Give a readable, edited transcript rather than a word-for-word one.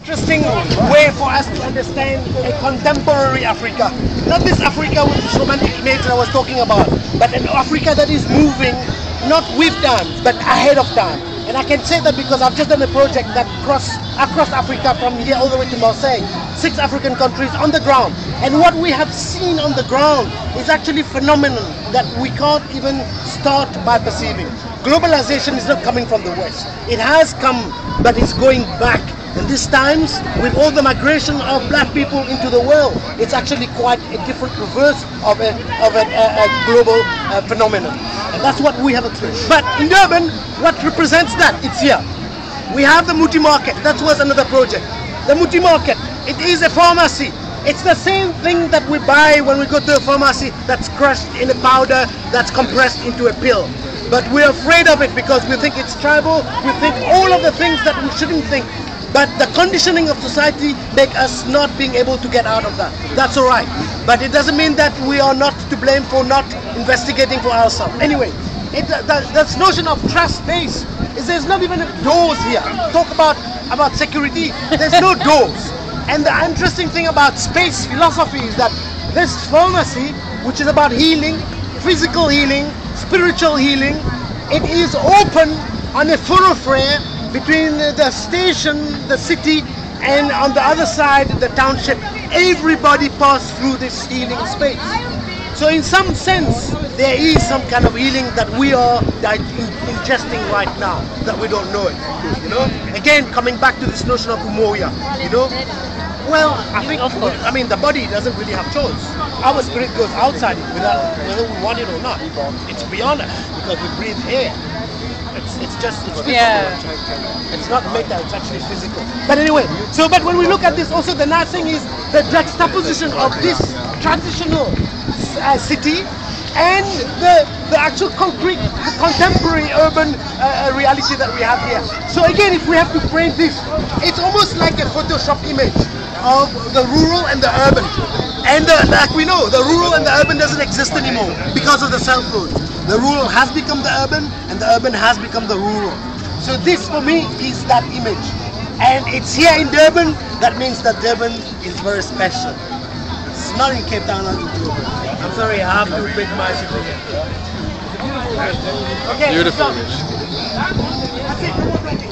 Interesting way for us to understand a contemporary Africa. Not this Africa with this romantic image that I was talking about, but an Africa that is moving, not with time, but ahead of time. And I can say that because I've just done a project that across Africa from here all the way to Marseille, 6 African countries on the ground. And what we have seen on the ground is actually phenomenon that we can't even start by perceiving. Globalization is not coming from the West. It has come, but it's going back. And these times, with all the migration of black people into the world, it's actually quite a different reverse of a global phenomenon. And that's what we have experienced. But in Durban, what represents that? It's here. We have the Muti market. That was another project. The Muti market, it is a pharmacy. It's the same thing that we buy when we go to a pharmacy that's crushed in a powder that's compressed into a pill. But we're afraid of it because we think it's tribal. We think all of the things that we shouldn't think. But the conditioning of society make us not being able to get out of that. That's all right. But it doesn't mean that we are not to blame for not investigating for ourselves. Anyway, this notion of trust-based is there's not even doors here. Talk about security. There's no doors. And the interesting thing about space philosophy is that this pharmacy, which is about healing, physical healing, spiritual healing, it is open on a thoroughfare between the station, the city, and on the other side, the township. Everybody passed through this healing space. So in some sense, there is some kind of healing that we are ingesting right now, that we don't know it, you know? Again, coming back to this notion of umoya, you know? Well, I mean, the body doesn't really have choice. Our spirit goes outside it whether we want it or not. It's beyond us because we breathe air. It's physical. Yeah. It's not meta, it's actually physical. But anyway, but when we look at this, also the nice thing is the juxtaposition of this traditional city and the actual concrete, the contemporary urban reality that we have here. So again, if we have to frame this, it's almost like a Photoshop image of the rural and the urban. And like we know, the rural and the urban doesn't exist anymore because of the cell phones. The rural has become the urban, and the urban has become the rural. So this, for me, is that image. And it's here in Durban. That means that Durban is very special. It's not in Cape Town or in Durban. I'm sorry, I have to make my opinion. Okay, Beautiful. That's it.